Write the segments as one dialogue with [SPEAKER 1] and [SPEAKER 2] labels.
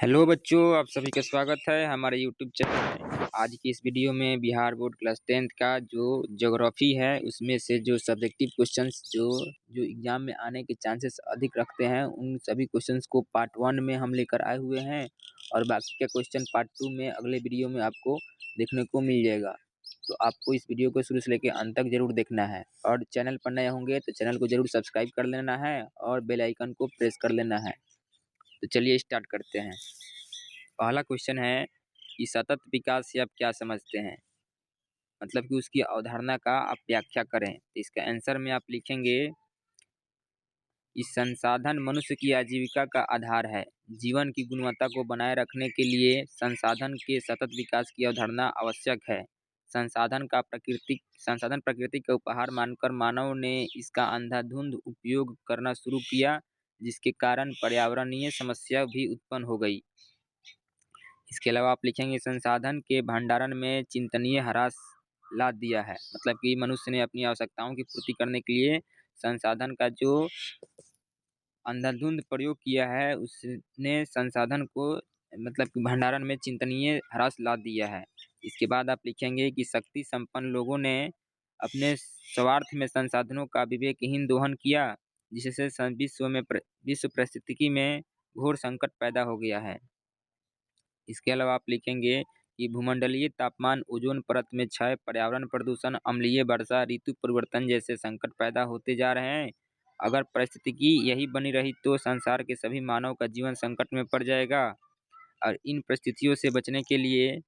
[SPEAKER 1] Hello बच्चों, आप सभी का स्वागत है हमारे यूट्यूब चैनल में। आज की इस वीडियो में बिहार बोर्ड क्लास 10th का जो ज्योग्राफी है उसमें से जो सब्जेक्टिव क्वेश्चंस जो जो एग्जाम में आने के चांसेस अधिक रखते हैं उन सभी क्वेश्चंस को पार्ट 1 में हम लेकर आए हुए हैं और बाकी का क्वेश्चन पार्ट 2 में अगले वीडियो में आपको देखने को मिल जाएगा। तो आपको इस वीडियो को शुरू से लेकर अंत तक जरूर देखना है और चैनल पर नए होंगे तो चैनल को जरूर सब्सक्राइब कर लेना है और बेल आइकन को प्रेस कर लेना है। तो चलिए स्टार्ट करते हैं। पहला क्वेश्चन है कि सतत विकास से आप क्या समझते हैं, मतलब कि उसकी अवधारणा का आप व्याख्या करें। तो इसका आंसर में आप लिखेंगे कि संसाधन मनुष्य की आजीविका का आधार है। जीवन की गुणवत्ता को बनाए रखने के लिए संसाधन के सतत विकास की अवधारणा आवश्यक है। संसाधन प्रकृति का उपहार मानकर मानव ने इसका अंधाधुंध उपयोग करना शुरू किया, जिसके कारण पर्यावरणीय समस्या भी उत्पन्न हो गई। इसके अलावा आप लिखेंगे संसाधन के भंडारण में चिंतनीय ह्रास ला दिया है, मतलब कि मनुष्य ने अपनी आवश्यकताओं की पूर्ति करने के लिए संसाधन का जो अंधाधुंध प्रयोग किया है उसने संसाधन को मतलब कि भंडारण में चिंतनीय ह्रास ला दिया है। इसके बाद आप लिखेंगे कि शक्ति संपन्न लोगों ने अपने स्वार्थ में संसाधनों का विवेकहीन दोहन किया, जिससे विश्व परिस्थितिकी में घोर संकट पैदा हो गया है। इसके अलावा आप लिखेंगे कि भूमंडलीय तापमान, ओजोन परत में क्षय, पर्यावरण प्रदूषण, अम्लीय वर्षा, ऋतु परिवर्तन जैसे संकट पैदा होते जा रहे हैं। अगर परिस्थिति यही बनी रही तो संसार के सभी मानव का जीवन संकट में पड़ जाएगा और इन परिस्थितियों से बचने के लिए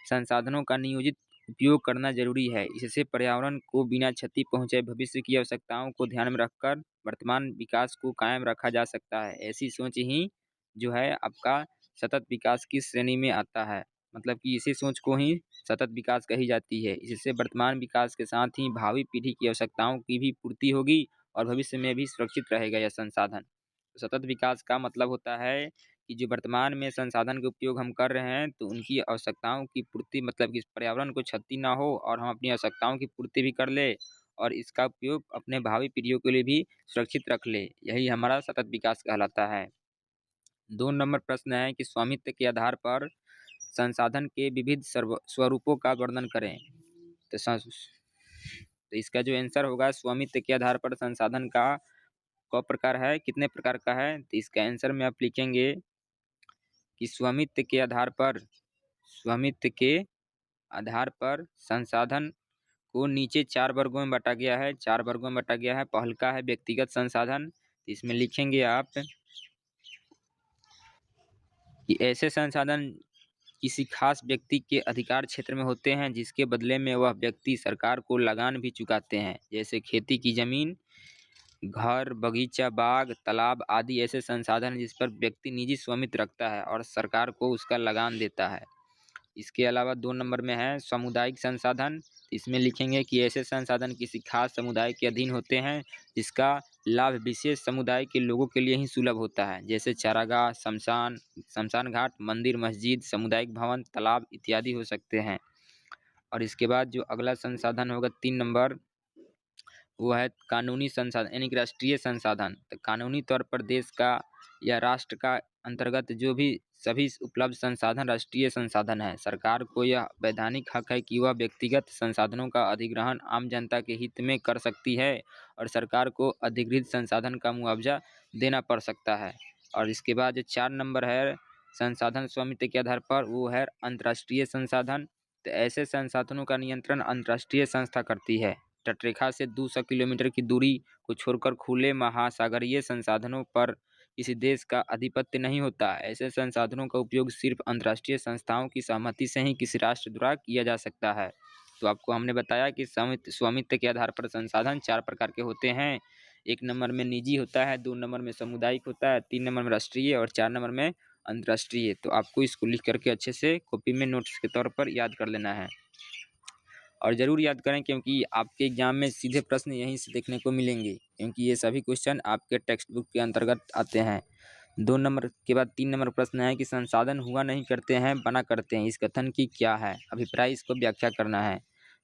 [SPEAKER 1] संसाधनों का नियोजित उपयोग करना जरूरी है। इससे पर्यावरण को बिना क्षति पहुंचाए भविष्य की आवश्यकताओं को ध्यान में रखकर वर्तमान विकास को कायम रखा जा सकता है। ऐसी सोच ही जो है आपका सतत विकास की श्रेणी में आता है, मतलब कि इसी सोच को ही सतत विकास कही जाती है। इससे वर्तमान विकास के साथ ही भावी पीढ़ी की आवश्यकताओं की भी पूर्ति होगी और भविष्य में भी सुरक्षित रहेगा यह संसाधन। सतत विकास का मतलब होता है कि जो वर्तमान में संसाधन के उपयोग हम कर रहे हैं तो उनकी आवश्यकताओं की पूर्ति, मतलब कि पर्यावरण को क्षति ना हो और हम अपनी आवश्यकताओं की पूर्ति भी कर ले और इसका उपयोग अपने भावी पीढ़ियों के लिए भी सुरक्षित रख ले। यही हमारा सतत विकास कहलाता है। 2 नंबर प्रश्न है कि स्वामित्व के आधार पर संसाधन के विविध स्वरूपों का वर्णन करें। तो इसका जो आंसर होगा स्वामित्व के आधार पर संसाधन का क प्रकार है, कितने प्रकार का है। तो इसका आंसर में आप लिखेंगे कि स्वामित्व के आधार पर संसाधन को नीचे 4 वर्गों में बांटा गया है। 4 वर्गों में बांटा गया है। पहला है व्यक्तिगत संसाधन। तो इसमें लिखेंगे आप कि ऐसे संसाधन किसी खास व्यक्ति के अधिकार क्षेत्र में होते हैं, जिसके बदले में वह व्यक्ति सरकार को लगान भी चुकाते हैं। जैसे खेती की जमीन, घर, बगीचा, बाग, तालाब आदि ऐसे संसाधन जिस पर व्यक्ति निजी स्वामित्व रखता है और सरकार को उसका लगान देता है। इसके अलावा 2 नंबर में है सामुदायिक संसाधन। इसमें लिखेंगे कि ऐसे संसाधन किसी खास समुदाय के अधीन होते हैं, जिसका लाभ विशेष समुदाय के लोगों के लिए ही सुलभ होता है। जैसे चारागाह, शमशान घाट, मंदिर, मस्जिद, सामुदायिक भवन, तालाब इत्यादि हो सकते हैं। और इसके बाद जो अगला संसाधन होगा 3 नंबर, वो है कानूनी संसाधन यानी कि राष्ट्रीय संसाधन। तो कानूनी तौर पर देश का या राष्ट्र का अंतर्गत जो भी सभी उपलब्ध संसाधन राष्ट्रीय संसाधन है। सरकार को यह वैधानिक हक है कि वह व्यक्तिगत संसाधनों का अधिग्रहण आम जनता के हित में कर सकती है और सरकार को अधिग्रहित संसाधन का मुआवजा देना पड़ सकता है। और इसके बाद जो 4 नंबर है संसाधन स्वामित्व के आधार पर, वो है अंतर्राष्ट्रीय संसाधन। तो ऐसे संसाधनों का नियंत्रण अंतर्राष्ट्रीय संस्था करती है। तटरेखा से 200 किलोमीटर की दूरी को छोड़कर खुले महासागरीय संसाधनों पर किसी देश का आधिपत्य नहीं होता। ऐसे संसाधनों का उपयोग सिर्फ अंतर्राष्ट्रीय संस्थाओं की सहमति से ही किसी राष्ट्र द्वारा किया जा सकता है। तो आपको हमने बताया कि स्वामित्व के आधार पर संसाधन 4 प्रकार के होते हैं। 1 नंबर में निजी होता है, 2 नंबर में सामुदायिक होता है, 3 नंबर में राष्ट्रीय और 4 नंबर में अंतर्राष्ट्रीय। तो आपको इसको लिख करके अच्छे से कॉपी में नोट्स के तौर पर याद कर लेना है और ज़रूर याद करें, क्योंकि आपके एग्जाम में सीधे प्रश्न यहीं से देखने को मिलेंगे, क्योंकि ये सभी क्वेश्चन आपके टेक्स्ट बुक के अंतर्गत आते हैं। 2 नंबर के बाद 3 नंबर प्रश्न है कि संसाधन हुआ नहीं करते हैं, बना करते हैं, इस कथन की क्या है अभिप्राय, इसको व्याख्या करना है।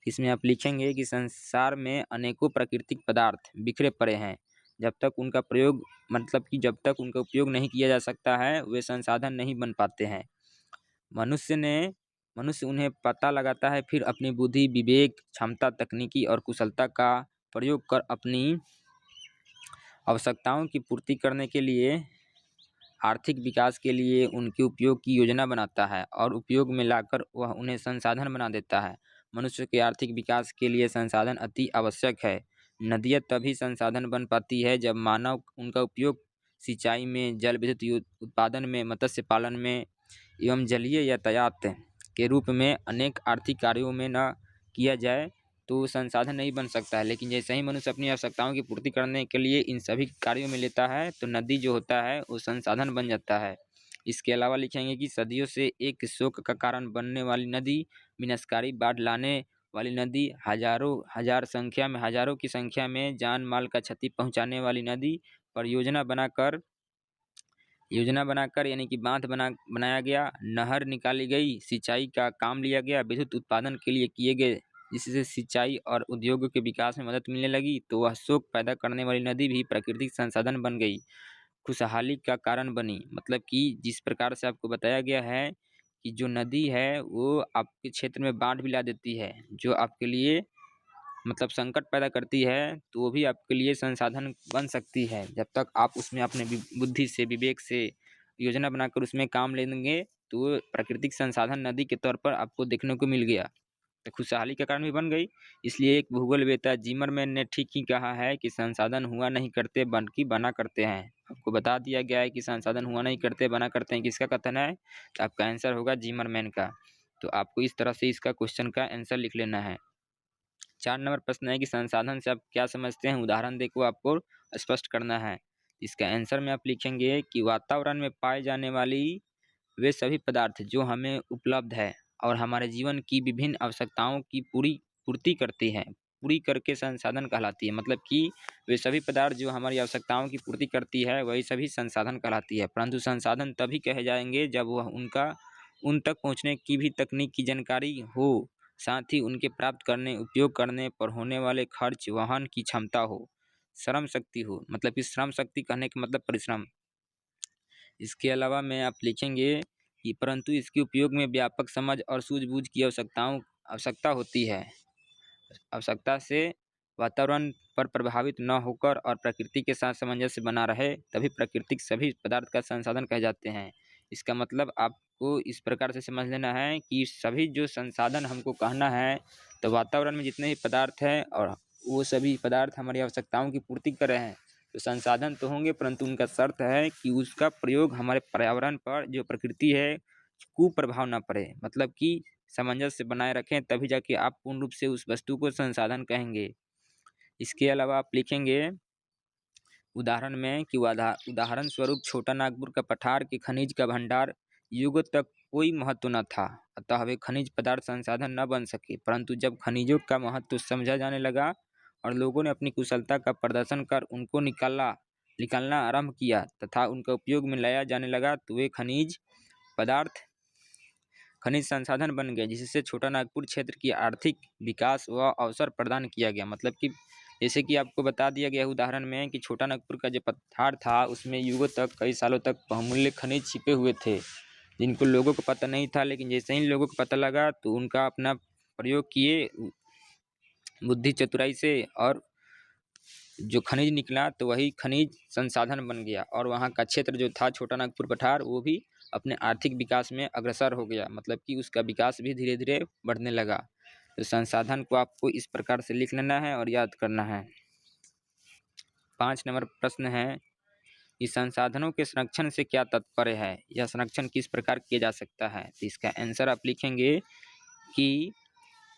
[SPEAKER 1] इसमें आप लिखेंगे कि संसार में अनेकों प्राकृतिक पदार्थ बिखरे पड़े हैं, जब तक उनका प्रयोग मतलब कि जब तक उनका उपयोग नहीं किया जा सकता है, वे संसाधन नहीं बन पाते हैं। मनुष्य उन्हें पता लगाता है, फिर अपनी बुद्धि, विवेक, क्षमता, तकनीकी और कुशलता का प्रयोग कर अपनी आवश्यकताओं की पूर्ति करने के लिए, आर्थिक विकास के लिए उनके उपयोग की योजना बनाता है और उपयोग में लाकर वह उन्हें संसाधन बना देता है। मनुष्य के आर्थिक विकास के लिए संसाधन अति आवश्यक है। नदियाँ तभी संसाधन बन पाती है जब मानव उनका उपयोग सिंचाई में, जल विद्युत उत्पादन में, मत्स्य पालन में एवं जलीय यातायात के रूप में अनेक आर्थिक कार्यों में न किया जाए तो संसाधन नहीं बन सकता है। लेकिन जैसे ही मनुष्य अपनी आवश्यकताओं की पूर्ति करने के लिए इन सभी कार्यों में लेता है तो नदी जो होता है वो संसाधन बन जाता है। इसके अलावा लिखेंगे कि सदियों से एक शोक का कारण बनने वाली नदी, विनाशकारी बाढ़ लाने वाली नदी, हजारों की संख्या में जान माल का क्षति पहुंचाने वाली नदी पर योजना बनाकर यानी कि बांध बनाया गया, नहर निकाली गई, सिंचाई का काम लिया गया, विद्युत उत्पादन के लिए किए गए, जिससे सिंचाई और उद्योगों के विकास में मदद मिलने लगी, तो वह शोक पैदा करने वाली नदी भी प्राकृतिक संसाधन बन गई, खुशहाली का कारण बनी। मतलब कि जिस प्रकार से आपको बताया गया है कि जो नदी है वो आपके क्षेत्र में बाढ़ भी ला देती है, जो आपके लिए मतलब संकट पैदा करती है, तो वो भी आपके लिए संसाधन बन सकती है जब तक आप उसमें अपने बुद्धि से, विवेक से योजना बनाकर उसमें काम लेंगे, तो वो प्राकृतिक संसाधन नदी के तौर पर आपको देखने को मिल गया, तो खुशहाली का कारण भी बन गई। इसलिए एक भूगोलवेत्ता जिमरमैन ने ठीक ही कहा है कि संसाधन हुआ नहीं करते बल्कि बना करते हैं। आपको बता दिया गया है कि संसाधन हुआ नहीं करते बना करते हैं, किसका कथन है? तो आपका आंसर होगा जिमरमैन का। तो आपको इस तरह से इसका क्वेश्चन का आंसर लिख लेना है। 4 नंबर प्रश्न है कि संसाधन से आप क्या समझते हैं, उदाहरण देकर आपको स्पष्ट करना है। इसका आंसर में आप लिखेंगे कि वातावरण में पाए जाने वाली वे सभी पदार्थ जो हमें उपलब्ध है और हमारे जीवन की विभिन्न आवश्यकताओं की पूर्ति करती हैं, पूरी करके संसाधन कहलाती है। मतलब कि वे सभी पदार्थ जो हमारी आवश्यकताओं की पूर्ति करती है वही सभी संसाधन कहलाती है। परंतु संसाधन तभी कहे जाएंगे जब वह उन तक पहुँचने की भी तकनीक की जानकारी हो, साथ ही उनके प्राप्त करने, उपयोग करने पर होने वाले खर्च वहन की क्षमता हो, श्रम शक्ति हो। मतलब कि श्रम शक्ति कहने का मतलब परिश्रम। इसके अलावा में आप लिखेंगे कि परंतु इसके उपयोग में व्यापक समझ और सूझबूझ की आवश्यकता होती है। आवश्यकता से वातावरण पर प्रभावित न होकर और प्रकृति के साथ सामंजस्य बना रहे, तभी प्राकृतिक सभी पदार्थ का संसाधन कहे जाते हैं। इसका मतलब आपको इस प्रकार से समझ लेना है कि सभी जो संसाधन हमको कहना है, तो वातावरण में जितने भी पदार्थ हैं और वो सभी पदार्थ हमारी आवश्यकताओं की पूर्ति कर रहे हैं, तो संसाधन तो होंगे, परंतु उनका शर्त है कि उसका प्रयोग हमारे पर्यावरण पर, जो प्रकृति है, कुप्रभाव ना पड़े। मतलब कि सामंजस्य बनाए रखें, तभी जाके आप पूर्ण रूप से उस वस्तु को संसाधन कहेंगे। इसके अलावा आप लिखेंगे उदाहरण में कि उदाहरण स्वरूप छोटा नागपुर का पठार के खनिज का भंडार युगों तक कोई महत्व न था, अतः वे खनिज पदार्थ संसाधन न बन सके। परंतु जब खनिजों का महत्व समझा जाने लगा और लोगों ने अपनी कुशलता का प्रदर्शन कर उनको निकालना आरंभ किया तथा उनका उपयोग में लाया जाने लगा, तो वे खनिज संसाधन बन गए, जिससे छोटा नागपुर क्षेत्र की आर्थिक विकास व अवसर प्रदान किया गया। मतलब कि जैसे कि आपको बता दिया गया उदाहरण में कि छोटा नागपुर का जो पठार था उसमें युगों तक, कई सालों तक बहुमूल्य खनिज छिपे हुए थे, जिनको लोगों को पता नहीं था। लेकिन जैसे ही लोगों को पता लगा तो उनका अपना प्रयोग किए बुद्धि चतुराई से, और जो खनिज निकला तो वही खनिज संसाधन बन गया, और वहाँ का क्षेत्र जो था छोटा नागपुर पठार, वो भी अपने आर्थिक विकास में अग्रसर हो गया। मतलब कि उसका विकास भी धीरे धीरे बढ़ने लगा। तो संसाधन को आपको इस प्रकार से लिख लेना है और याद करना है। 5 नंबर प्रश्न है कि संसाधनों के संरक्षण से क्या तात्पर्य है, या संरक्षण किस प्रकार किया जा सकता है। तो इसका आंसर आप लिखेंगे कि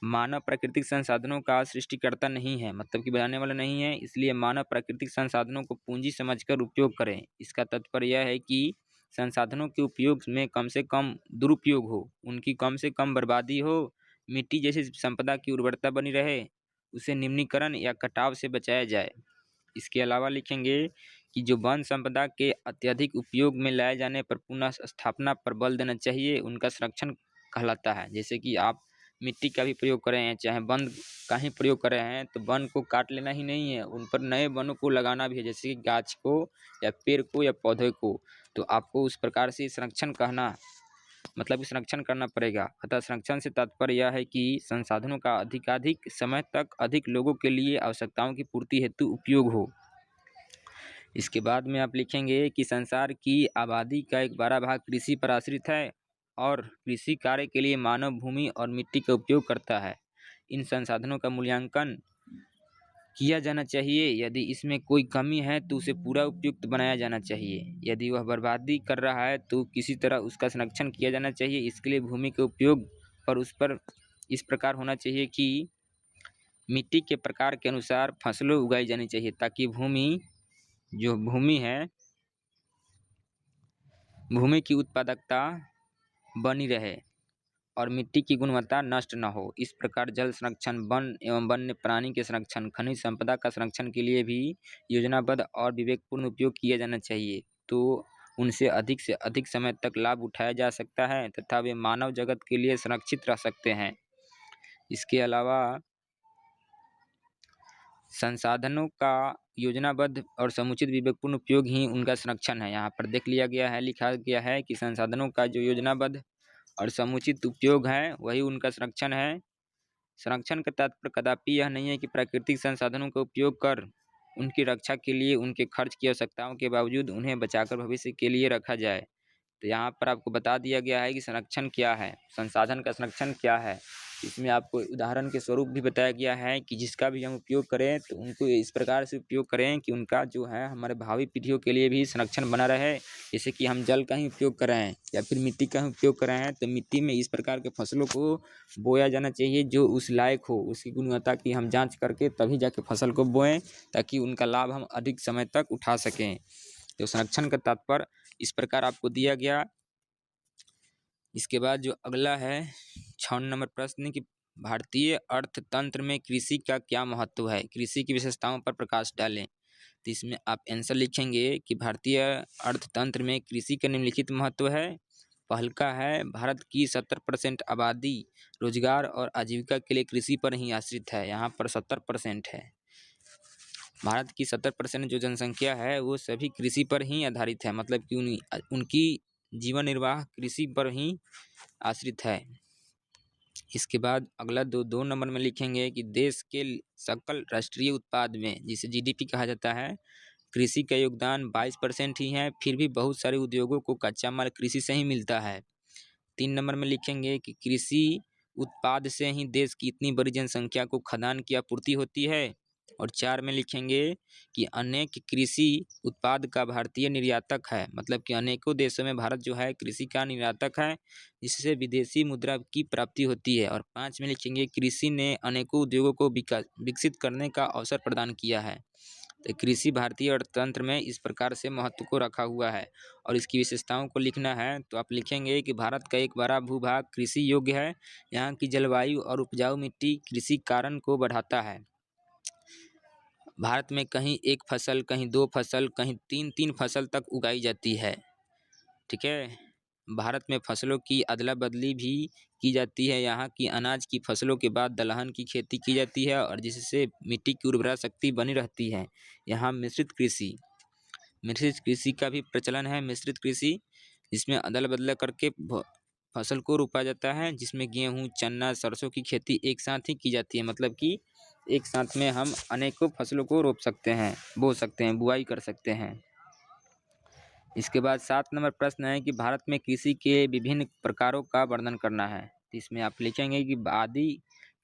[SPEAKER 1] मानव प्राकृतिक संसाधनों का सृष्टिकर्ता नहीं है, मतलब कि बनाने वाला नहीं है, इसलिए मानव प्राकृतिक संसाधनों को पूंजी समझकर उपयोग करें। इसका तात्पर्य यह है कि संसाधनों के उपयोग में कम से कम दुरुपयोग हो, उनकी कम से कम बर्बादी हो, मिट्टी जैसी संपदा की उर्वरता बनी रहे, उसे निम्नीकरण या कटाव से बचाया जाए। इसके अलावा लिखेंगे कि जो वन संपदा के अत्यधिक उपयोग में लाए जाने पर पुनः स्थापना पर बल देना चाहिए, उनका संरक्षण कहलाता है। जैसे कि आप मिट्टी का भी प्रयोग कर रहे हैं, चाहे वन का ही प्रयोग कर रहे हैं, तो वन को काट लेना ही नहीं है, उन पर नए वनों को लगाना भी है, जैसे कि गाछ को या पेड़ को या पौधे को। तो आपको उस प्रकार से संरक्षण कहना मतलब कि संरक्षण करना पड़ेगा। अतः संरक्षण से तात्पर्य यह है कि संसाधनों का अधिकाधिक समय तक अधिक लोगों के लिए आवश्यकताओं की पूर्ति हेतु उपयोग हो। इसके बाद में आप लिखेंगे कि संसार की आबादी का एक बड़ा भाग कृषि पर आश्रित है और कृषि कार्य के लिए मानव भूमि और मिट्टी का उपयोग करता है। इन संसाधनों का मूल्यांकन किया जाना चाहिए, यदि इसमें कोई कमी है तो उसे पूरा उपयुक्त बनाया जाना चाहिए। यदि वह बर्बादी कर रहा है तो किसी तरह उसका संरक्षण किया जाना चाहिए। इसके लिए भूमि के उपयोग पर उस पर इस प्रकार होना चाहिए कि मिट्टी के प्रकार के अनुसार फसलें उगाई जानी चाहिए, ताकि भूमि है, भूमि की उत्पादकता बनी रहे और मिट्टी की गुणवत्ता नष्ट न हो। इस प्रकार जल संरक्षण, वन एवं वन्य प्राणी के संरक्षण, खनिज संपदा का संरक्षण के लिए भी योजनाबद्ध और विवेकपूर्ण उपयोग किया जाना चाहिए, तो उनसे अधिक से अधिक समय तक लाभ उठाया जा सकता है तथा वे मानव जगत के लिए संरक्षित रह सकते हैं। इसके अलावा संसाधनों का योजनाबद्ध और समुचित विवेकपूर्ण उपयोग ही उनका संरक्षण है। यहाँ पर देख लिया गया है, लिखा गया है कि संसाधनों का जो योजनाबद्ध और समुचित उपयोग है वही उनका संरक्षण है। संरक्षण का तात्पर्य कदापि यह नहीं है कि प्राकृतिक संसाधनों का उपयोग कर उनकी रक्षा के लिए उनके खर्च की आवश्यकताओं के बावजूद उन्हें बचाकर भविष्य के लिए रखा जाए। तो यहाँ पर आपको बता दिया गया है कि संरक्षण क्या है, संसाधन का संरक्षण क्या है। इसमें आपको उदाहरण के स्वरूप भी बताया गया है कि जिसका भी हम उपयोग करें तो उनको इस प्रकार से उपयोग करें कि उनका जो है हमारे भावी पीढ़ियों के लिए भी संरक्षण बना रहे। जैसे कि हम जल का ही उपयोग कर रहे हैं या फिर मिट्टी का ही उपयोग कर रहे हैं, तो मिट्टी में इस प्रकार के फसलों को बोया जाना चाहिए जो उस लायक हो, उसकी गुणवत्ता की हम जाँच करके तभी जाके फसल को बोएं, ताकि उनका लाभ हम अधिक समय तक उठा सकें। तो संरक्षण का तात्पर्य इस प्रकार आपको दिया गया। इसके बाद जो अगला है 6 नंबर प्रश्न कि भारतीय अर्थतंत्र में कृषि का क्या महत्व है, कृषि की विशेषताओं पर प्रकाश डालें। तो इसमें आप आंसर लिखेंगे कि भारतीय अर्थतंत्र में कृषि का निम्नलिखित महत्व है। पहल का है, भारत की 70% आबादी रोजगार और आजीविका के लिए कृषि पर ही आश्रित है। यहाँ पर 70% है। भारत की 70% जो जनसंख्या है वो सभी कृषि पर ही आधारित है, मतलब कि उनकी जीवन निर्वाह कृषि पर ही आश्रित है। इसके बाद अगला दो नंबर में लिखेंगे कि देश के सकल राष्ट्रीय उत्पाद में, जिसे जीडीपी कहा जाता है, कृषि का योगदान 22% ही है। फिर भी बहुत सारे उद्योगों को कच्चा माल कृषि से ही मिलता है। 3 नंबर में लिखेंगे कि कृषि उत्पाद से ही देश की इतनी बड़ी जनसंख्या को खाद्यान्न की आपूर्ति होती है। और 4 में लिखेंगे कि अनेक कृषि उत्पाद का भारतीय निर्यातक है, मतलब कि अनेकों देशों में भारत जो है कृषि का निर्यातक है, जिससे विदेशी मुद्रा की प्राप्ति होती है। और 5 में लिखेंगे कृषि ने अनेकों उद्योगों को विकसित करने का अवसर प्रदान किया है। तो कृषि भारतीय अर्थतंत्र में इस प्रकार से महत्व को रखा हुआ है। और इसकी विशेषताओं को लिखना है तो आप लिखेंगे कि भारत का एक बड़ा भूभाग कृषि योग्य है। यहाँ की जलवायु और उपजाऊ मिट्टी कृषि कारण को बढ़ाता है। भारत में कहीं एक फसल, कहीं 2 फसल, कहीं 3 फसल तक उगाई जाती है। ठीक है, भारत में फसलों की अदला बदली भी की जाती है। यहाँ की अनाज की फसलों के बाद दलहन की खेती की जाती है और जिससे मिट्टी की उर्वरा शक्ति बनी रहती है। यहाँ मिश्रित कृषि का भी प्रचलन है। मिश्रित कृषि जिसमें अदला बदला करके फसल को रोपा जाता है, जिसमें गेहूँ, चना, सरसों की खेती एक साथ ही की जाती है, मतलब कि एक साथ में हम अनेकों फसलों को रोप सकते हैं, बो सकते हैं, बुआई कर सकते हैं। इसके बाद 7 नंबर प्रश्न है कि भारत में कृषि के विभिन्न प्रकारों का वर्णन करना है। तो इसमें आप लिखेंगे कि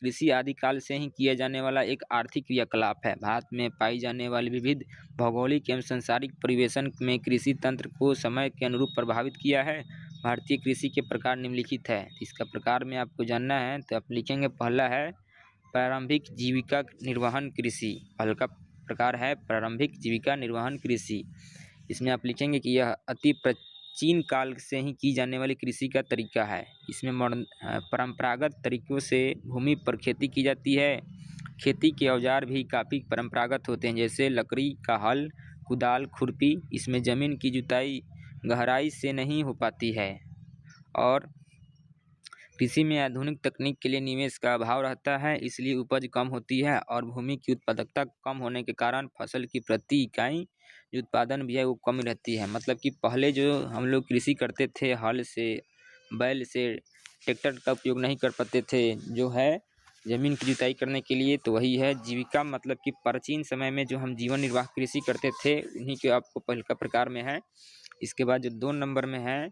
[SPEAKER 1] कृषि आदिकाल से ही किया जाने वाला एक आर्थिक क्रियाकलाप है। भारत में पाई जाने वाली विविध भौगोलिक एवं सांसारिक परिवेशन में कृषि तंत्र को समय के अनुरूप प्रभावित किया है। भारतीय कृषि के प्रकार निम्नलिखित है। इसका प्रकार में आपको जानना है तो आप लिखेंगे, पहला है प्रारंभिक जीविका निर्वहन कृषि। पहला का प्रकार है प्रारंभिक जीविका निर्वहन कृषि। इसमें आप लिखेंगे कि यह अति प्राचीन काल से ही की जाने वाली कृषि का तरीका है। इसमें परंपरागत तरीकों से भूमि पर खेती की जाती है। खेती के औजार भी काफ़ी परंपरागत होते हैं, जैसे लकड़ी का हल, कुदाल, खुरपी। इसमें ज़मीन की जुताई गहराई से नहीं हो पाती है और कृषि में आधुनिक तकनीक के लिए निवेश का अभाव रहता है, इसलिए उपज कम होती है और भूमि की उत्पादकता कम होने के कारण फसल की प्रति इकाई जो उत्पादन भी है वो कम रहती है। मतलब कि पहले जो हम लोग कृषि करते थे हल से, बैल से, ट्रैक्टर का उपयोग नहीं कर पाते थे जो है ज़मीन की जुताई करने के लिए, तो वही है जीविका। मतलब कि प्राचीन समय में जो हम जीवन निर्वाह कृषि करते थे उन्हीं के आपको पहले का प्रकार में है। इसके बाद जो 2 नंबर में है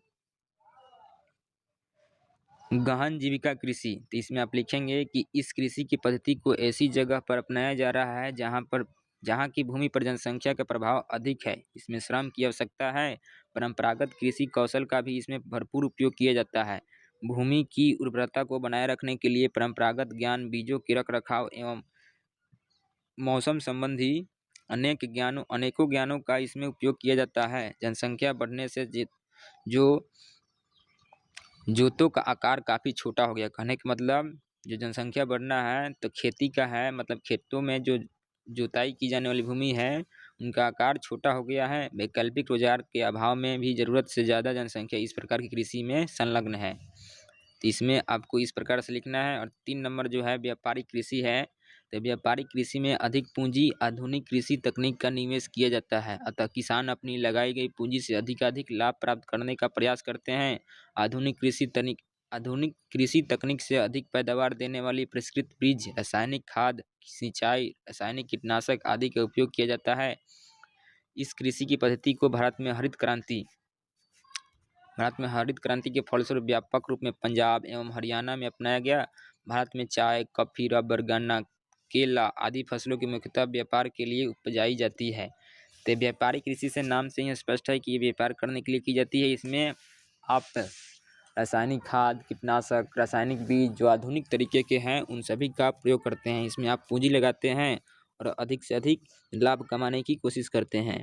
[SPEAKER 1] गहन जीविका कृषि, तो इसमें आप लिखेंगे कि इस कृषि की पद्धति को ऐसी जगह पर अपनाया जा रहा है जहाँ की भूमि पर जनसंख्या का प्रभाव अधिक है। इसमें श्रम की आवश्यकता है। परंपरागत कृषि कौशल का भी इसमें भरपूर उपयोग किया जाता है। भूमि की उर्वरता को बनाए रखने के लिए परंपरागत ज्ञान, बीजों के रख रखाव एवं मौसम संबंधी अनेकों ज्ञानों का इसमें उपयोग किया जाता है। जनसंख्या बढ़ने से जो जोतों का आकार काफ़ी छोटा हो गया। कहने का मतलब जो जनसंख्या बढ़ना है तो खेती का है, मतलब खेतों में जो जुताई की जाने वाली भूमि है उनका आकार छोटा हो गया है। वैकल्पिक रोजगार के अभाव में भी ज़रूरत से ज़्यादा जनसंख्या इस प्रकार की कृषि में संलग्न है। तो इसमें आपको इस प्रकार से लिखना है। और 3 नंबर जो है व्यापारिक कृषि है। तो व्यापारिक कृषि में अधिक पूंजी, आधुनिक कृषि तकनीक का निवेश किया जाता है, अतः किसान अपनी लगाई गई पूंजी से अधिकाधिक लाभ प्राप्त करने का प्रयास करते हैं। आधुनिक कृषि तकनीक से अधिक पैदावार देने वाली परिष्कृत बीज, रासायनिक खाद, सिंचाई, रासायनिक कीटनाशक आदि का उपयोग किया जाता है। इस कृषि की पद्धति को भारत में हरित क्रांति के फलस्वरूप व्यापक रूप में पंजाब एवं हरियाणा में अपनाया गया। भारत में चाय, कॉफी, रबर, गन्ना, केला आदि फसलों की मुख्यतः व्यापार के लिए उपजाई जाती है। तो व्यापारिक कृषि से नाम से ही स्पष्ट है कि ये व्यापार करने के लिए की जाती है। इसमें आप रासायनिक खाद, कीटनाशक, रासायनिक बीज जो आधुनिक तरीके के हैं उन सभी का प्रयोग करते हैं। इसमें आप पूंजी लगाते हैं और अधिक से अधिक लाभ कमाने की कोशिश करते हैं।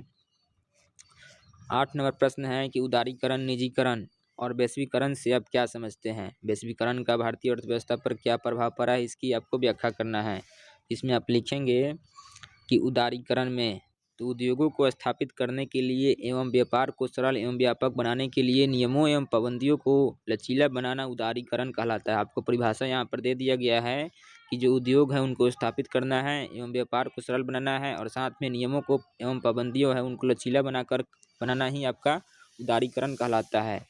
[SPEAKER 1] 8 नंबर प्रश्न है कि उदारीकरण, निजीकरण और वैश्वीकरण से आप क्या समझते हैं? वैश्वीकरण का भारतीय अर्थव्यवस्था पर क्या प्रभाव पड़ा है, इसकी आपको व्याख्या करना है। इसमें आप लिखेंगे कि उदारीकरण में तो उद्योगों को स्थापित करने के लिए एवं व्यापार को सरल एवं व्यापक बनाने के लिए नियमों एवं पाबंदियों को लचीला बनाना उदारीकरण कहलाता है। आपको परिभाषा यहाँ पर दे दिया गया है कि जो उद्योग है उनको स्थापित करना है एवं व्यापार को सरल बनाना है और साथ में नियमों को एवं पाबंदियों है उनको लचीला बनाना ही आपका उदारीकरण कहलाता है।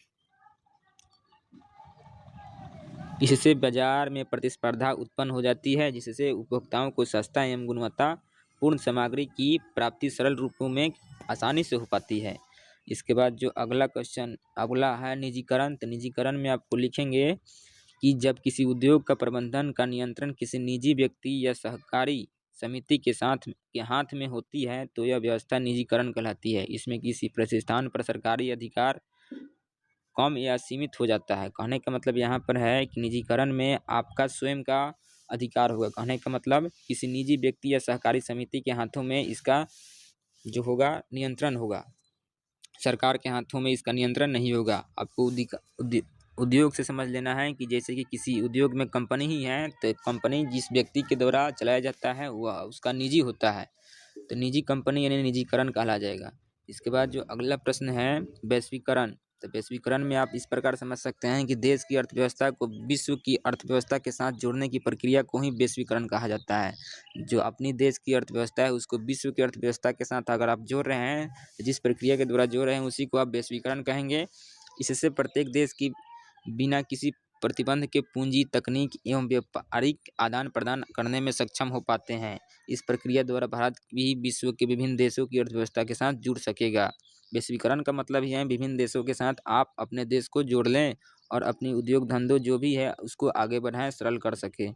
[SPEAKER 1] इससे बाजार में प्रतिस्पर्धा उत्पन्न हो जाती है, जिससे उपभोक्ताओं को सस्ता एवं गुणवत्तापूर्ण सामग्री की प्राप्ति सरल रूपों में आसानी से हो पाती है। इसके बाद जो अगला है निजीकरण। तो निजीकरण में आपको लिखेंगे कि जब किसी उद्योग का प्रबंधन का नियंत्रण किसी निजी व्यक्ति या सहकारी समिति के हाथ में होती है तो यह व्यवस्था निजीकरण कहलाती है। इसमें किसी प्रतिष्ठान पर सरकारी अधिकार कम या सीमित हो जाता है। कहने का मतलब यहाँ पर है कि निजीकरण में आपका स्वयं का अधिकार होगा। कहने का मतलब किसी निजी व्यक्ति या सहकारी समिति के हाथों में इसका जो होगा नियंत्रण होगा, सरकार के हाथों में इसका नियंत्रण नहीं होगा। आपको उद्योग से समझ लेना है कि जैसे कि किसी उद्योग में कंपनी ही है तो कंपनी जिस व्यक्ति के द्वारा चलाया जाता है वह उसका निजी होता है, तो निजी कंपनी यानी निजीकरण कहला जाएगा। इसके बाद जो अगला प्रश्न है वैश्वीकरण। तो वैश्वीकरण में आप इस प्रकार समझ सकते हैं कि देश की अर्थव्यवस्था को विश्व की अर्थव्यवस्था के साथ जोड़ने की प्रक्रिया को ही वैश्वीकरण कहा जाता है। जो अपनी देश की अर्थव्यवस्था है उसको विश्व की अर्थव्यवस्था के साथ अगर आप जोड़ रहे हैं, जिस प्रक्रिया के द्वारा जोड़ रहे हैं उसी को आप वैश्वीकरण कहेंगे। इससे प्रत्येक देश की बिना किसी प्रतिबंध के पूंजी, तकनीक एवं व्यापारिक आदान प्रदान करने में सक्षम हो पाते हैं। इस प्रक्रिया द्वारा भारत भी विश्व के विभिन्न देशों की अर्थव्यवस्था के साथ जुड़ सकेगा। वैश्वीकरण का मतलब ही है विभिन्न देशों के साथ आप अपने देश को जोड़ लें और अपनी उद्योग धंधों जो भी है उसको आगे बढ़ाएं, सरल कर सके।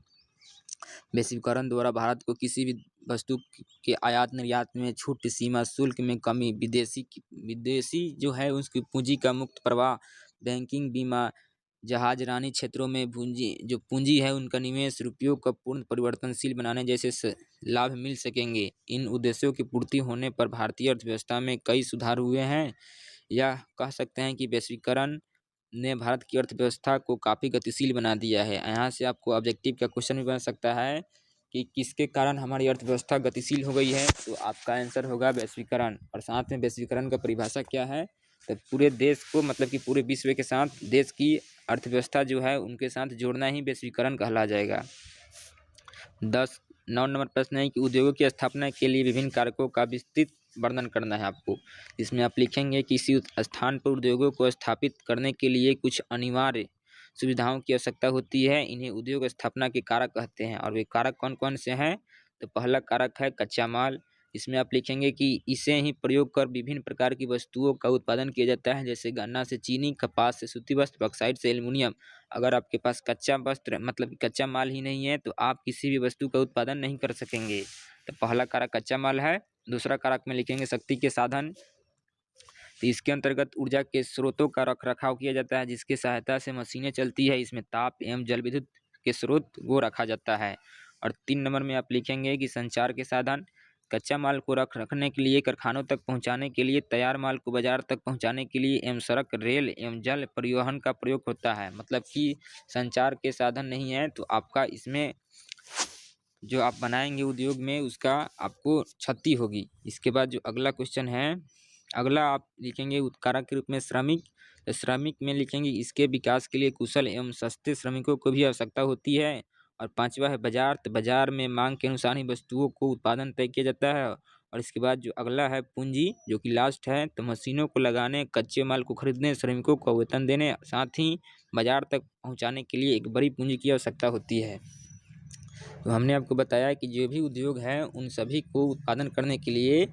[SPEAKER 1] वैश्वीकरण द्वारा भारत को किसी भी वस्तु के आयात निर्यात में छूट, सीमा शुल्क में कमी, विदेशी जो है उसकी पूंजी का मुक्त प्रवाह, बैंकिंग, बीमा, जहाजरानी क्षेत्रों में पूंजी है उनका निवेश, रुपयों का पूर्ण परिवर्तनशील बनाने जैसे लाभ मिल सकेंगे। इन उद्देश्यों की पूर्ति होने पर भारतीय अर्थव्यवस्था में कई सुधार हुए हैं। यह कह सकते हैं कि वैश्वीकरण ने भारत की अर्थव्यवस्था को काफ़ी गतिशील बना दिया है। यहाँ से आपको ऑब्जेक्टिव का क्वेश्चन भी बन सकता है कि किसके कारण हमारी अर्थव्यवस्था गतिशील हो गई है, तो आपका आंसर होगा वैश्वीकरण। और साथ में वैश्वीकरण का परिभाषा क्या है तो पूरे देश को मतलब कि पूरे विश्व के साथ देश की अर्थव्यवस्था जो है उनके साथ जोड़ना ही वैश्वीकरण कहला जाएगा। 9 नंबर प्रश्न है कि उद्योगों की स्थापना के लिए विभिन्न कारकों का विस्तृत वर्णन करना है आपको। इसमें आप लिखेंगे किसी स्थान पर उद्योगों को स्थापित करने के लिए कुछ अनिवार्य सुविधाओं की आवश्यकता होती है, इन्हें उद्योग स्थापना के कारक कहते हैं। और वे कारक कौन कौन से हैं? तो पहला कारक है कच्चा माल। इसमें आप लिखेंगे कि इसे ही प्रयोग कर विभिन्न प्रकार की वस्तुओं का उत्पादन किया जाता है, जैसे गन्ना से चीनी, कपास से सूती वस्त्र, बॉक्साइट से एल्युमिनियम। अगर आपके पास कच्चा वस्त्र मतलब कि कच्चा माल ही नहीं है तो आप किसी भी वस्तु का उत्पादन नहीं कर सकेंगे। तो पहला कारक कच्चा माल है। दूसरा कारक में लिखेंगे शक्ति के साधन। तो इसके अंतर्गत ऊर्जा के स्रोतों का रख रखाव किया जाता है, जिसकी सहायता से मशीनें चलती है। इसमें ताप एवं जल विद्युत के स्रोत को रखा जाता है। और 3 नंबर में आप लिखेंगे कि संचार के साधन। कच्चा माल को रखने के लिए, कारखानों तक पहुंचाने के लिए, तैयार माल को बाजार तक पहुंचाने के लिए एवं सड़क, रेल एवं जल परिवहन का प्रयोग होता है। मतलब कि संचार के साधन नहीं है तो आपका इसमें जो आप बनाएंगे उद्योग में उसका आपको क्षति होगी। इसके बाद जो अगला क्वेश्चन है, अगला आप लिखेंगे कारक के रूप में श्रमिक। तो श्रमिक में लिखेंगे इसके विकास के लिए कुशल एवं सस्ते श्रमिकों को भी आवश्यकता होती है। और 5वां है बाजार। तो बाजार में मांग के अनुसार ही वस्तुओं को उत्पादन तय किया जाता है। और इसके बाद जो अगला है पूंजी, जो कि लास्ट है। तो मशीनों को लगाने, कच्चे माल को खरीदने, श्रमिकों को वेतन देने, साथ ही बाजार तक पहुँचाने के लिए एक बड़ी पूंजी की आवश्यकता होती है। तो हमने आपको बताया कि जो भी उद्योग है उन सभी को उत्पादन करने के लिए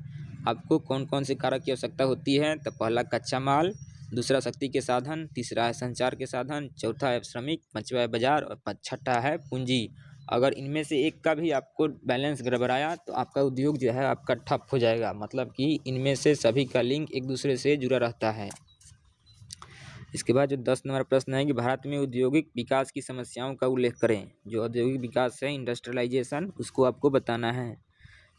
[SPEAKER 1] आपको कौन कौन से कारक की आवश्यकता होती है। तो पहला कच्चा माल, दूसरा शक्ति के साधन, तीसरा है संचार के साधन, चौथा है श्रमिक, 5वां है बाजार और छठा है पूंजी। अगर इनमें से एक का भी आपको बैलेंस गड़बड़ाया तो आपका उद्योग जो है आपका ठप हो जाएगा। मतलब कि इनमें से सभी का लिंक एक दूसरे से जुड़ा रहता है। इसके बाद जो 10 नंबर प्रश्न है कि भारत में औद्योगिक विकास की समस्याओं का उल्लेख करें। जो औद्योगिक विकास है, इंडस्ट्रियलाइजेशन, उसको आपको बताना है।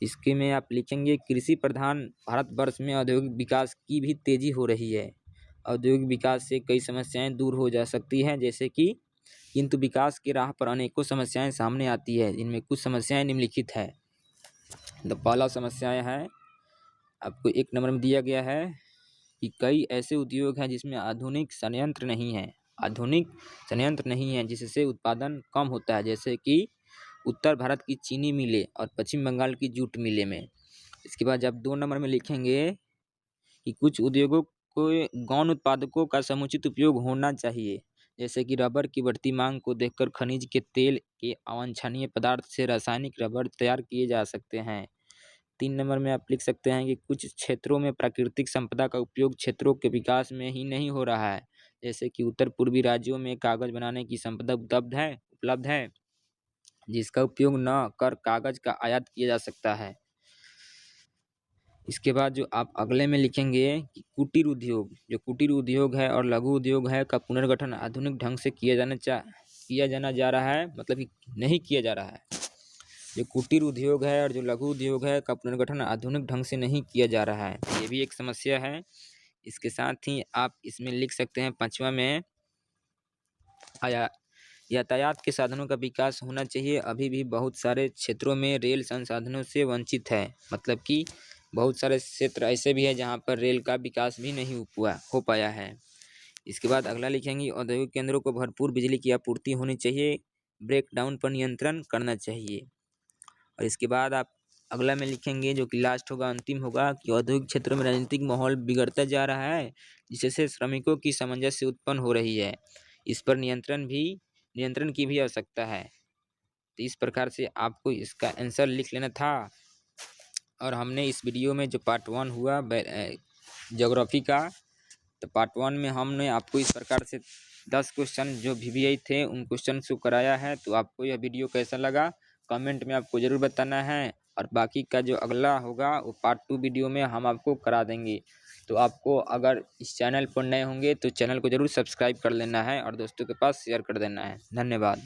[SPEAKER 1] इसके में आप लिखेंगे कृषि प्रधान भारतवर्ष में औद्योगिक विकास की भी तेजी हो रही है। औद्योगिक विकास से कई समस्याएं दूर हो जा सकती हैं, जैसे कि किंतु विकास की राह पर अनेकों समस्याएं सामने आती है, जिनमें कुछ समस्याएं निम्नलिखित है। तो पहला समस्याएं है आपको 1 नंबर में दिया गया है कि कई ऐसे उद्योग हैं जिसमें आधुनिक संयंत्र नहीं है, जिससे उत्पादन कम होता है, जैसे कि उत्तर भारत की चीनी मिलें और पश्चिम बंगाल की जूट मिलें में। इसके बाद जब 2 नंबर में लिखेंगे कि कुछ उद्योगों को गौण उत्पादकों का समुचित उपयोग होना चाहिए, जैसे कि रबर की बढ़ती मांग को देखकर खनिज के तेल के अवांछनीय पदार्थ से रासायनिक रबर तैयार किए जा सकते हैं। 3 नंबर में आप लिख सकते हैं कि कुछ क्षेत्रों में प्राकृतिक संपदा का उपयोग क्षेत्रों के विकास में ही नहीं हो रहा है, जैसे कि उत्तर पूर्वी राज्यों में कागज बनाने की संपदा उपलब्ध है, जिसका उपयोग न कर कागज का आयात किया जा सकता है। इसके बाद जो आप अगले में लिखेंगे कि कुटीर उद्योग है और लघु उद्योग है का पुनर्गठन आधुनिक ढंग से किया जाना जा रहा है, मतलब कि नहीं किया जा रहा है। जो कुटीर उद्योग है और जो लघु उद्योग है का पुनर्गठन आधुनिक ढंग से नहीं किया जा रहा है, ये भी एक समस्या है। इसके साथ ही आप इसमें लिख सकते हैं 5वां में यातायात के साधनों का विकास होना चाहिए। अभी भी बहुत सारे क्षेत्रों में रेल संसाधनों से वंचित है, मतलब कि बहुत सारे क्षेत्र ऐसे भी है जहाँ पर रेल का विकास भी नहीं हो पाया है। इसके बाद अगला लिखेंगे औद्योगिक केंद्रों को भरपूर बिजली की आपूर्ति होनी चाहिए, ब्रेकडाउन पर नियंत्रण करना चाहिए। और इसके बाद आप अगला में लिखेंगे जो कि लास्ट होगा, अंतिम होगा, कि औद्योगिक क्षेत्रों में राजनीतिक माहौल बिगड़ता जा रहा है, जिससे श्रमिकों की सामंजस्य उत्पन्न हो रही है। इस पर नियंत्रण की भी आवश्यकता है। तो इस प्रकार से आपको इसका आंसर लिख लेना था। और हमने इस वीडियो में जो पार्ट 1 हुआ ज्योग्राफी का, तो पार्ट 1 में हमने आपको इस प्रकार से 10 क्वेश्चन जो VVI थे उन क्वेश्चन को कराया है। तो आपको यह वीडियो कैसा लगा कमेंट में आपको ज़रूर बताना है। और बाकी का जो अगला होगा वो पार्ट 2 वीडियो में हम आपको करा देंगे। तो आपको अगर इस चैनल पर नए होंगे तो चैनल को ज़रूर सब्सक्राइब कर लेना है और दोस्तों के पास शेयर कर देना है। धन्यवाद।